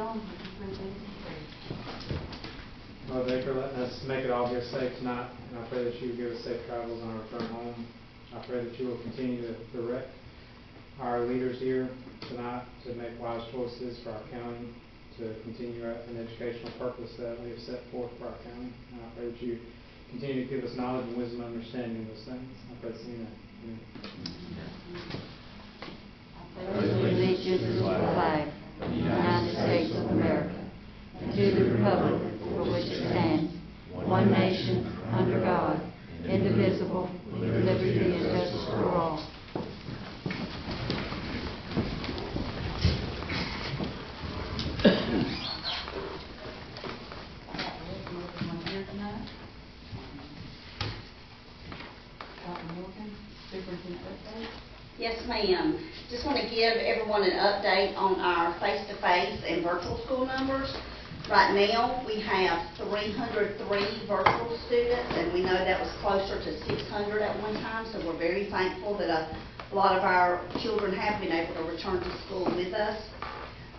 on. Well, thank you for letting us make it all here safe tonight, and I pray that you give us safe travels on our return home. I pray that you will continue to direct our leaders here tonight to make wise choices for our county, to continue an educational purpose that we have set forth for our county. And I pray that you continue to give us knowledge and wisdom and understanding of those things. I pray this in your name. Pledge allegiance to the flag of the United States of America, and to the republic for which it stands, one nation, under God, indivisible, with liberty and justice for all. Yes, ma'am. Just want to give everyone an update on our face-to-face and virtual school numbers. Right now, we have 303 virtual students, and we know that was closer to 600 at one time, so we're very thankful that a lot of our children have been able to return to school with us.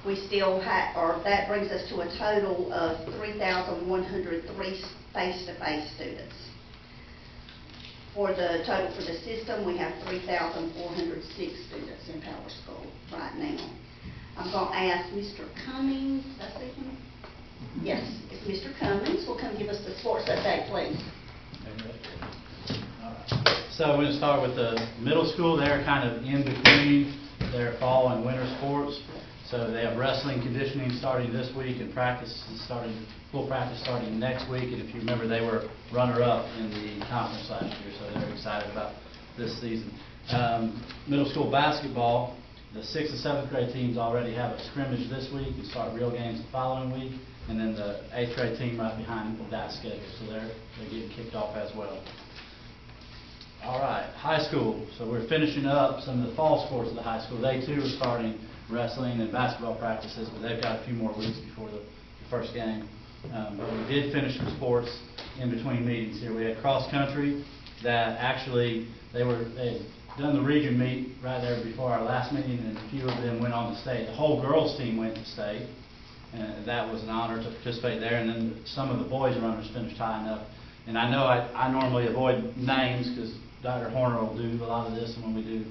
We still have, or that brings us to a total of 3,103 face-to-face students. For the total for the system, we have 3,406 students in Power School right now. I'm going to ask Mr. Cummings, did I see him? Yes, if Mr. Cummings will come give us the sports update, please. All right. So we're going to start with the middle school. They're kind of in between their fall and winter sports. So they have wrestling conditioning starting this week, and full practice starting next week. And if you remember, they were runner-up in the conference last year, so they're excited about this season. Middle school basketball, the 6th and 7th grade teams already have a scrimmage this week and start real games the following week. And then the 8th grade team right behind that schedule, so they're getting kicked off as well. All right, high school. So we're finishing up some of the fall sports of the high school. They too are starting wrestling and basketball practices, but they've got a few more weeks before the first game. But we did finish some sports in between meetings here. We had cross country that actually they had done the region meet right there before our last meeting, and a few of them went on to state. The whole girls team went to state, and that was an honor to participate there. And then some of the boys runners finished high enough. And I know I normally avoid names because Dr. Horner will do a lot of this when we do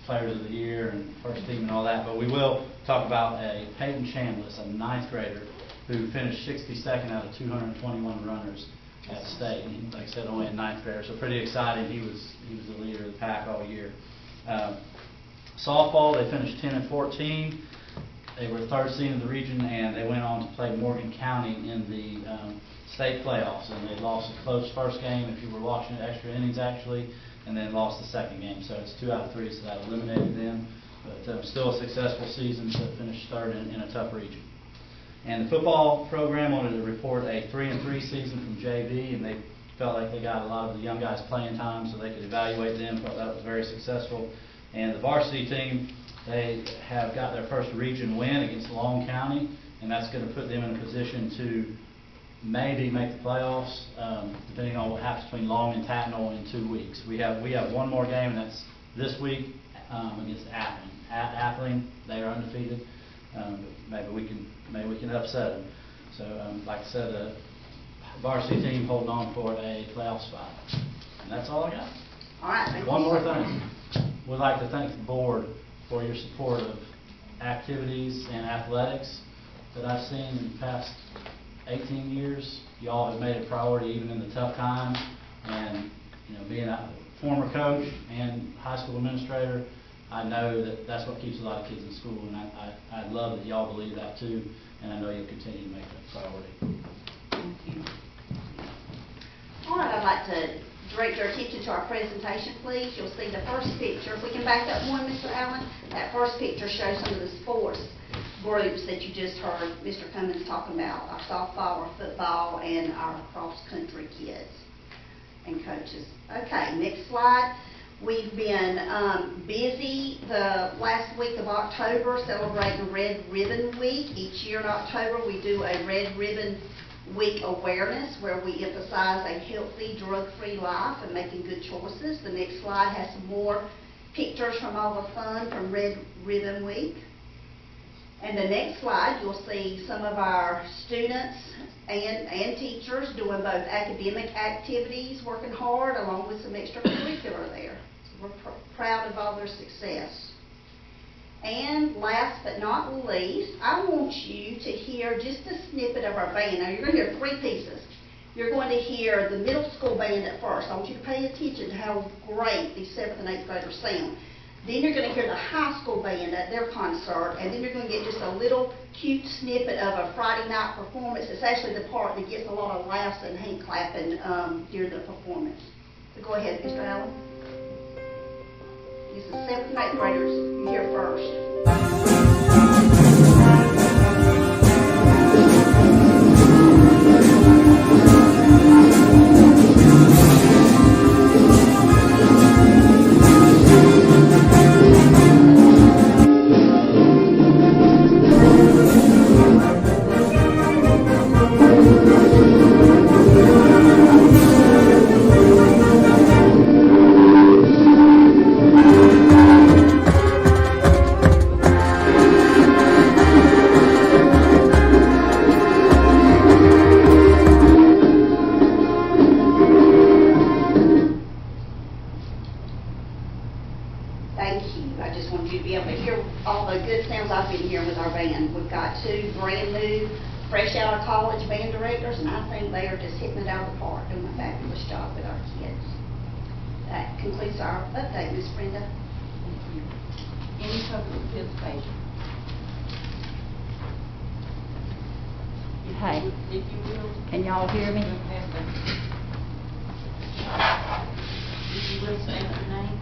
Players of the Year and first team and all that. But we will talk about a Peyton Chambliss, a 9th grader, who finished 62nd out of 221 runners at state. And like I said, only a 9th grader, so pretty exciting. He was the leader of the pack all year. Softball, they finished 10 and 14. They were 3rd seed in the region, and they went on to play Morgan County in the state playoffs. And they lost a close first game, if you were watching it, extra innings actually, and then lost the second game. So it's 2 out of 3, so that eliminated them. But still a successful season to finish 3rd in a tough region. And the football program wanted to report a 3-3 season from JV, and they felt like they got a lot of the young guys playing time so they could evaluate them. Thought that was very successful. And the varsity team, they have got their first region win against Long County, and that's going to put them in a position to maybe make the playoffs, depending on what happens between Long and Tatnall in 2 weeks. We have one more game, and that's this week against Athling. At Athling, they are undefeated. Maybe we can upset them. So, like I said, the varsity team holding on for a playoff spot. And that's all I got. All right. One more thing. We'd like to thank the board for your support of activities and athletics that I've seen in the past 18 years. Y'all have made it a priority even in the tough times. And being a former coach and high school administrator, I know that that's what keeps a lot of kids in school, and I love that y'all believe that too, and I know you'll continue to make that a priority. Thank you. All right, I'd like to direct your attention to our presentation, please. You'll see the first picture. If we can back up one, Mr. Allen. That first picture shows some of the sports groups that you just heard Mr. Cummings talking about, our softball, our football, and our cross-country kids and coaches. Okay, next slide. We've been busy the last week of October celebrating Red Ribbon Week. Each year in October we do a Red Ribbon Week awareness where we emphasize a healthy, drug-free life and making good choices. The next slide has some more pictures from all the fun from Red Ribbon Week. And the next slide, you'll see some of our students and teachers doing both academic activities, working hard, along with some extracurricular there. So we're proud of all their success. And last but not least, I want you to hear just a snippet of our band. Now, you're going to hear three pieces. You're going to hear the middle school band at first. I want you to pay attention to how great these 7th and 8th graders sound. Then you're going to hear the high school band at their concert, and then you're going to get just a little cute snippet of a Friday night performance. It's actually the part that gets a lot of laughs and hand clapping during the performance. So go ahead, Mr. Allen. This is 7th and 8th graders. You hear first. Thank you. I just wanted you to be able to hear all the good sounds I've been hearing with our band. We've got 2 brand new, fresh out of college band directors, and I think they are just hitting it out of the park, doing a fabulous job with our kids. That concludes our update, Ms. Brenda. Any public participation? Hey, If you will. can y'all hear me? If you will, state your name.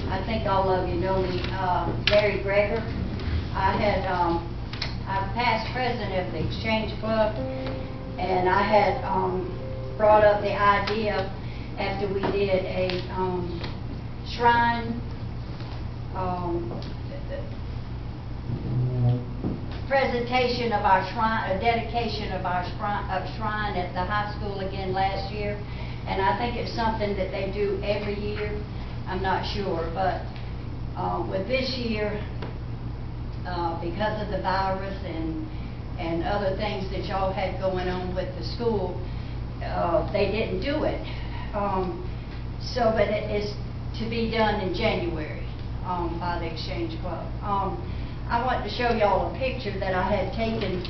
I think all of you know me, Mary Greger. I'm past president of the Exchange Club, and I had brought up the idea after we did a shrine presentation of our shrine, a dedication of our shrine at the high school again last year, and I think it's something that they do every year. I'm not sure, but with this year, because of the virus and other things that y'all had going on with the school, they didn't do it. But it is to be done in January by the Exchange Club. I want to show y'all a picture that I had taken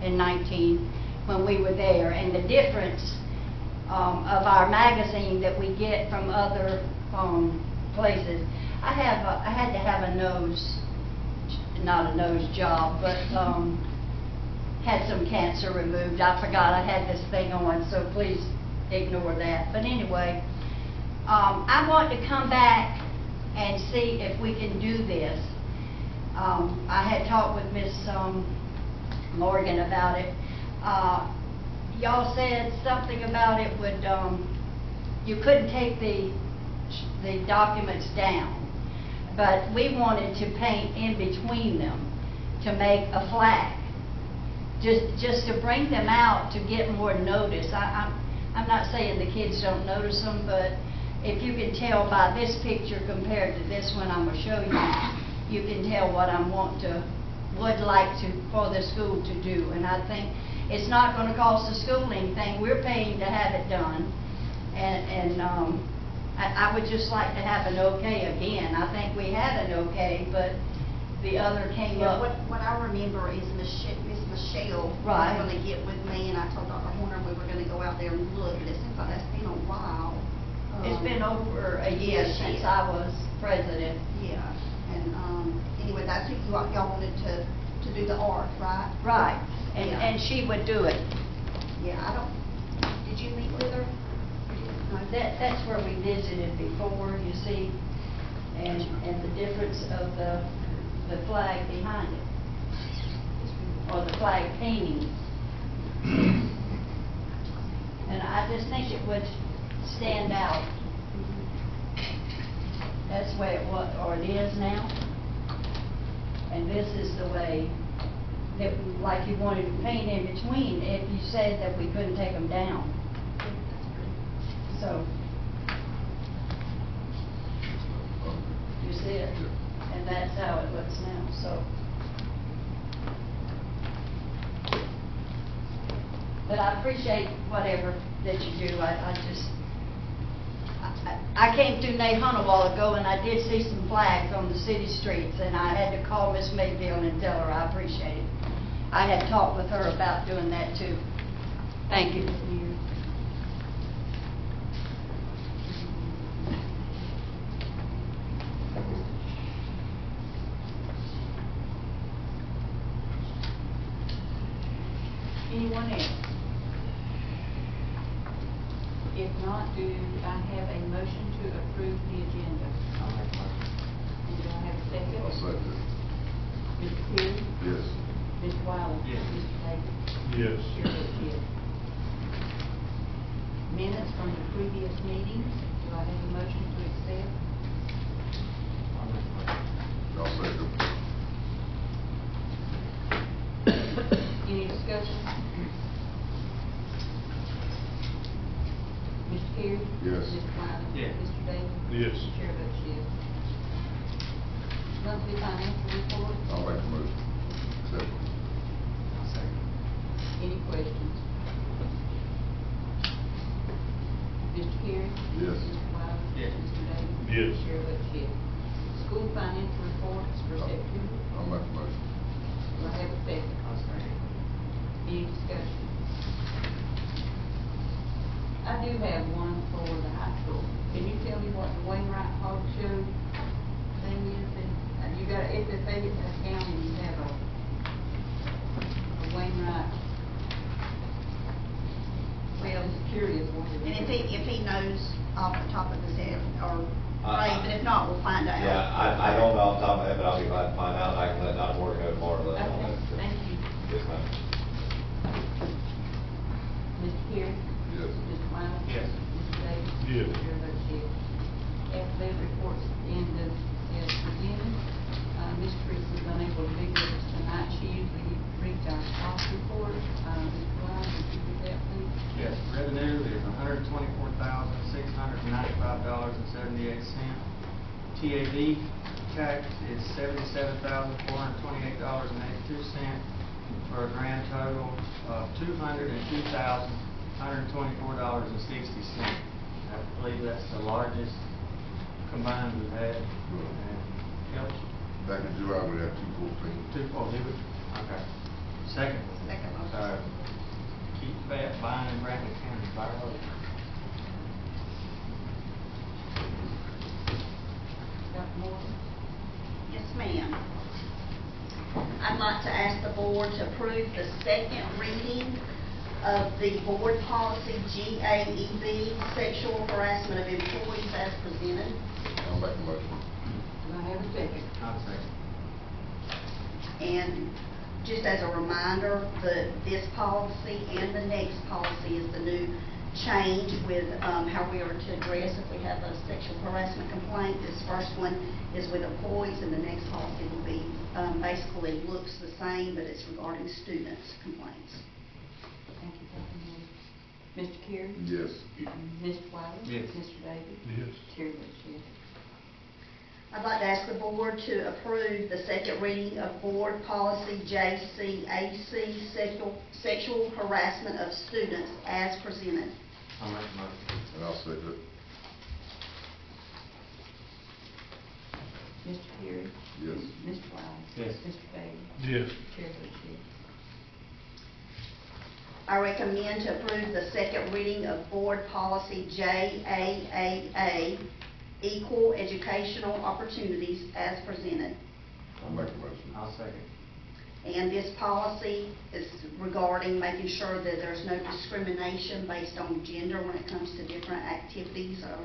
in 19 when we were there, and the difference of our magazine that we get from other places. I had to have not a nose job, but had some cancer removed. I forgot I had this thing on, so please ignore that. But anyway, I want to come back and see if we can do this. I had talked with Miss Morgan about it. Y'all said something about it would, you couldn't take the documents down, but we wanted to paint in between them to make a flag, just to bring them out to get more notice. I'm not saying the kids don't notice them, but if you can tell by this picture compared to this one I'm going to show you, you can tell what I would like for the school to do. And I think it's not going to cost the school anything. We're paying to have it done, and I would just like to have an okay again. I think we had an okay, but the other came Yeah, up. what I remember is Miss Michelle Right. was going to get with me, and I told Dr. Horner we were going to go out there and look, and it seems like that's been a while. It's been over a year Yes, since yes. I was president. Yeah, and anyway, that's who y'all wanted to do the art, right? Right, Yeah. and she would do it. Yeah, did you meet with her? No. That's where we visited before, you see, and the difference of the flag behind it, or the flag painting. And I just think it would stand out. That's the way it was, or it is now. And this is the way that, like you wanted to paint in between, if you said that we couldn't take them down. So, it, and that's how it looks now, so. But I appreciate whatever that you do. I came through Nahant a while ago, and I did see some flags on the city streets, and I had to call Miss Mayfield and tell her I appreciate it. I had talked with her about doing that too. Thank you. Anyone else? If not, do I have a motion to approve the agenda? I'll make a motion. And do I have a second? I'll second. Mr. Perry? Yes. Mr. Wiley? Yes. Mr. Davis? Yes. Chair votes yes. Minutes from the previous meetings, do I have a motion to accept? I'll make a motion. I'll second. Any discussion? Mr. Perry? Yes. Mr. Wiley? Yes. Mr. Davis? Yes. Chair votes yes. Monthly financial report, I'll make a motion. Second. I'll second. any questions? Mr. Perry? Yes. Mr. Wiley? Yes. Mr. Davis? Yes. Chair votes yes. School financial reports for I'll September, I'll make a motion. do I have a second? I'll second. Any discussion? I do have one for the high school. Can you tell me what the Wainwright Hog Show thing is? And you got, it's a Fayette County, you have a Wainwright. Well, just curious what it is. And if he knows off the top of his head, or Ray, but if not, we'll find out. Yeah, I don't know off the top of my head, but I'll be glad to find out, I can let Dr. Morgan know tomorrow, let him Okay, know. thank you. Yes, ma'am. Mr. Perry? Yes. Mr. Wiley? Yes. Mr. Davis? Yes. Chair votes yes. Alphabet reports at the end of, as presented. Ms. Teresa's unable to be with us tonight. She usually reads our cost report. Mr. Wiley, would you read that, please? Yes, revenue is $124,695.78. TAV tax is $77,428.82 for a grand total of $202,124.60. I believe that's the largest combined we've had. Yep, Back in July, we had 214. 240. Okay. Second. Second motion. Keep fat buying in Bradley County, fire up. Got more? Yes, ma'am. I'd like to ask the board to approve the second reading of the board policy GAEB, sexual harassment of employees as presented. I'll make a motion. Do I have a second? I'll second. And just as a reminder, this policy and the next policy is the new change with how we are to address if we have a sexual harassment complaint. This first one is with employees, and the next policy will be basically looks the same, but it's regarding students' complaints. Thank you, Dr. Moore. Mr. Carey? Yes. Mr. Wiley? Yes. Mr. Davis? Yes. Chair votes yes. I'd like to ask the board to approve the second reading of board policy JCAC, sexual harassment of students as presented. I'll make a motion. And I'll second it. Mr. Carey? Yes. Mr. Wiley? Yes. Mr. Davis? Yes. Chair votes yes. I recommend to approve the second reading of board policy JAAA, equal educational opportunities as presented. I'll make a motion. I'll second. And this policy is regarding making sure that there's no discrimination based on gender when it comes to different activities or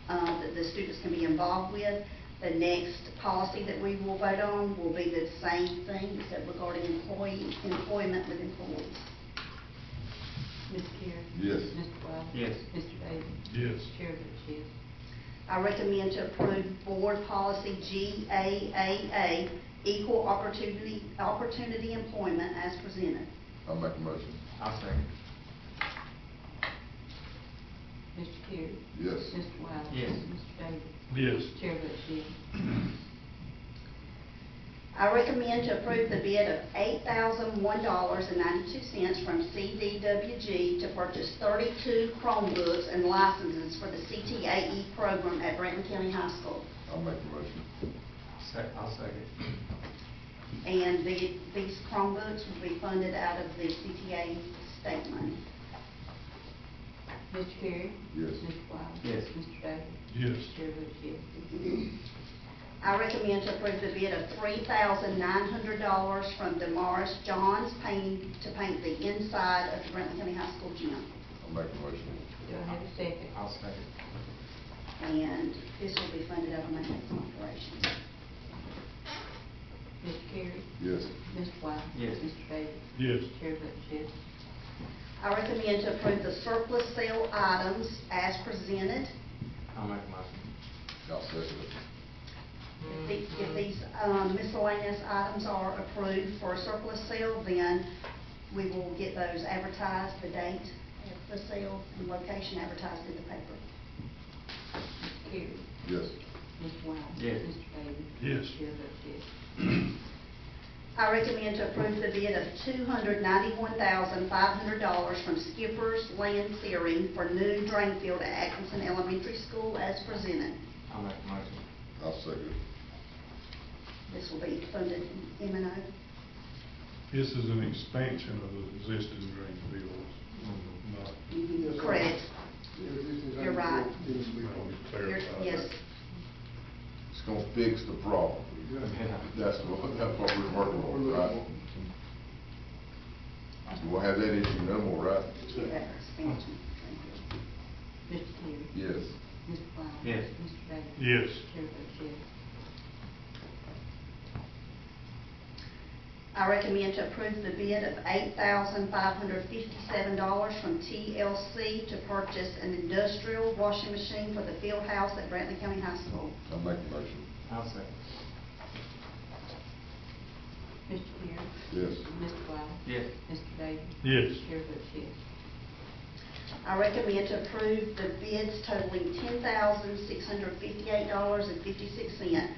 that the students can be involved with. The next policy that we will vote on will be the same thing, except regarding employment with employees. Mr. Carey? Yes. Mr. Wiley? Yes. Mr. Davis? Yes. Chair votes yes. I recommend to approve board policy GAAA, equal opportunity employment as presented. I'll make a motion. I'll second. Mr. Carey? Yes. Mr. Wiley? Yes. Mr. Davis? Yes. Chair votes yes. I recommend to approve the bid of $8,001.92 from CDWG to purchase 32 Chromebooks and licenses for the CTAE program at Brantley County High School. I'll make the motion. I'll second. And these Chromebooks will be funded out of the CTAE state money. Mr. Carey? Yes. Mr. Wiley? Yes. Mr. Davis? Yes. Chair votes yes. I recommend to approve the bid of $3,900 from Damaris Johns Painting to paint the inside of the Brantley County High School gym. I'll make the motion. Do I have a second? I'll second. And this will be funded out of maintenance and operations. Mr. Carey? Yes. Mr. Wiley? Yes. Mr. Davis? Yes. Chair votes yes. I recommend to approve the surplus sale items as presented. I'll make a motion. I'll second it. If these miscellaneous items are approved for a surplus sale, then we will get those advertised, the date of the sale and location advertised in the paper. Mr. Carey? Yes. Mr. Wiley? Yes. Mr. Davis? Yes. Chair votes yes. I recommend to approve the bid of $291,500 from Skipper's Land Clearing for new drain field at Atkinson Elementary School as presented. I'll make a motion. I'll second it. This will be funded in M&O. This is an expansion of the existing drain fields, not, Correct. You're right. let me clarify that. Yes. It's gonna fix the problem. That's what we're working on, right? You won't have that issue no more, right? Yeah, expansion. Mr. Carey? Yes. Mr. Wiley? Yes. Mr. Davis? Yes. Chair votes yes. I recommend to approve the bid of $8,557 from TLC to purchase an industrial washing machine for the field house at Brantley County High School. I'll make the motion. I'll second. Mr. Carey? Yes. Mr. Wiley? Yes. Mr. Davis? Yes. Chair votes yes. I recommend to approve the bids totaling $10,658.56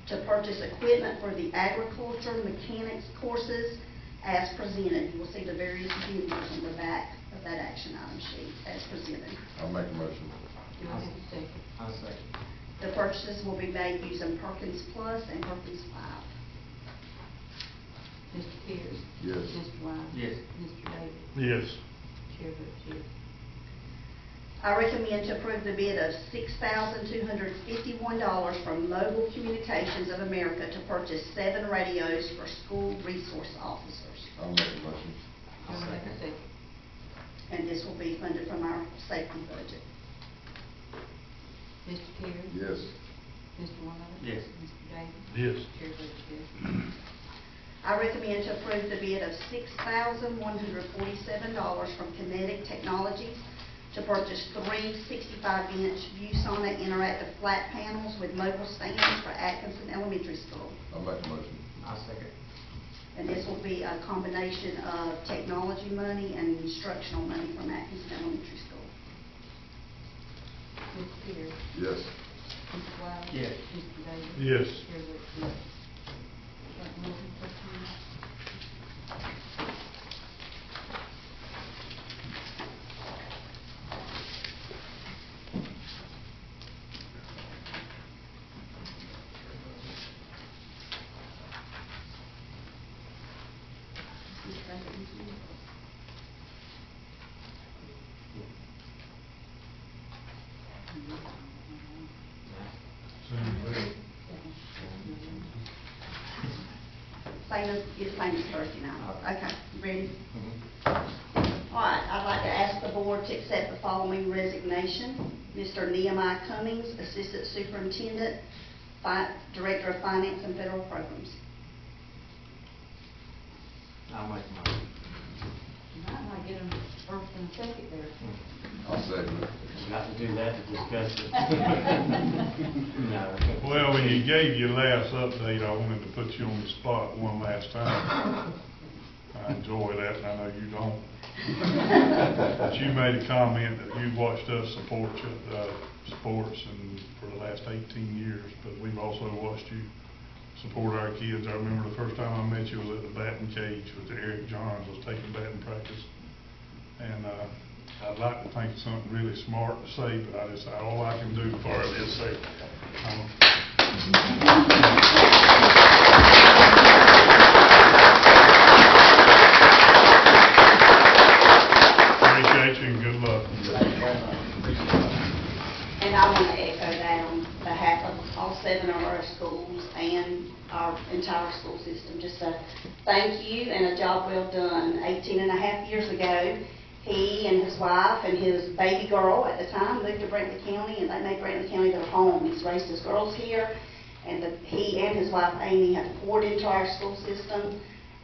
to purchase equipment for the agriculture mechanics courses as presented. You will see the various vendors on the back of that action item sheet as presented. I'll make a motion. Do I have a second? I'll second. The purchases will be made using Perkins Plus and Perkins 5. Mr. Carey? Yes. Mr. Wiley? Yes. Mr. Davis? Yes. Chair votes yes. I recommend to approve the bid of $6,251 from Mobile Communications of America to purchase 7 radios for school resource officers. I'll make a motion. Do I have a second? And this will be funded from our safety budget. Mr. Carey? Yes. Mr. Wiley? Yes. Mr. Davis? Yes. Chair votes yes. I recommend to approve the bid of $6,147 from Kinetic Technologies to purchase 3 65-inch ViewSonic interactive flat panels with mobile stands for Atkinson Elementary School. I'll make a motion. I'll second. And this will be a combination of technology money and instructional money from Atkinson Elementary School. Mr. Carey? Yes. Mr. Wiley? Yes. Mr. Davis? Yes. Chair votes yes. That motion carries. Same as Thursday night. Okay, you ready? Mm-hmm. All right, I'd like to ask the board to accept the following resignation. Mr. Nehemiah Cummings, Assistant Superintendent, Director of Finance and Federal Programs. I'll make a motion. You might want to get them first and second there. I'll second it. Not to do that, to discuss it. No. Well, when you gave your last update, I wanted to put you on the spot one last time. I enjoy that, and I know you don't. But you made a comment that you watched us support sports and for the last 18 years, but we've also watched you support our kids. I remember the first time I met you was at the batting cage with Eric Johns, was taking batting practice. And I'd like to think of something really smart to say, but all I can do for it is say, appreciate you and good luck. And I want to echo that on behalf of all 7 of our schools and our entire school system. Just a thank you and a job well done. 18.5 years ago, he and his wife and his baby girl at the time moved to Brantley County, and they made Brantley County their home. He's raised his girls here, and he and his wife Amy have poured into our school system,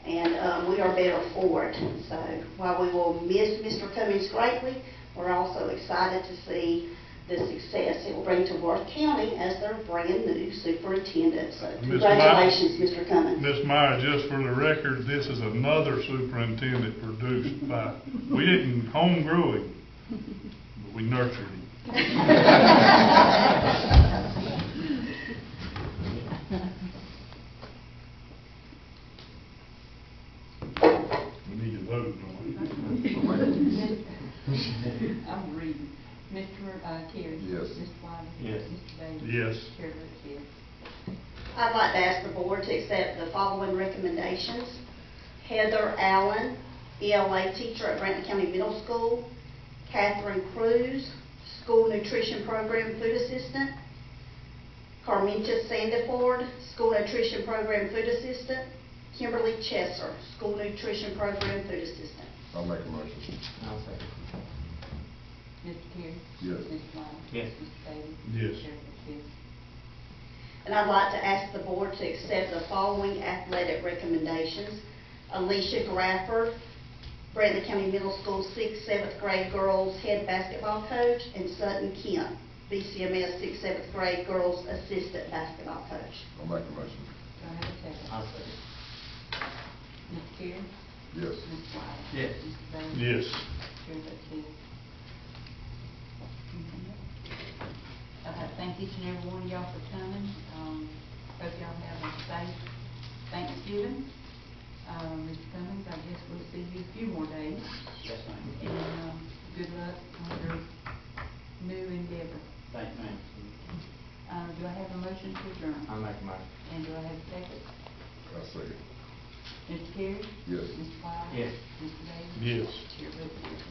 and we are better for it. So while we will miss Mr. Cummings greatly, we're also excited to see the success it will bring to Worth County as their brand new superintendent. So congratulations, Mr. Cummings. Ms. Meyer, just for the record, this is another superintendent produced by, we didn't home grow him, but we nurtured him. We need to vote, don't we? I'm reading. Mr. Carey? Yes. Mr. Wiley? Yes. Mr. Davis? Yes. Chair votes yes. I'd like to ask the board to accept the following recommendations. Heather Allen, ELA teacher at Brantley County Middle School. Catherine Cruz, school nutrition program food assistant. Carminta Sandiford, school nutrition program food assistant. Kimberly Chesser, school nutrition program food assistant. I'll make a motion. I'll second. Mr. Carey? Yes. Mr. Wiley? Yes. Mr. Davis? Yes. Chair votes yes. And I'd like to ask the board to accept the following athletic recommendations. Alicia Grafford, Brantley County Middle School 6th, 7th grade girls head basketball coach, and Sutton Kemp, BCMS 6th, 7th grade girls assistant basketball coach. I'll make a motion. Do I have a second? I'll second. Mr. Carey? Yes. Mr. Wiley? Yes. Mr. Davis? Yes. Chair votes yes. I'd like to thank each and every one of y'all for coming. Hope y'all have a safe Thanksgiving. Mr. Cummings, I guess we'll see you a few more days. Yes, ma'am. And good luck on your new endeavor. Thank you, ma'am. Do I have a motion to adjourn? I'll make a motion. And do I have a second? I'll second. Mr. Carey? Yes. Mr. Wiley? Yes. Mr. Davis? Yes. Chair votes yes.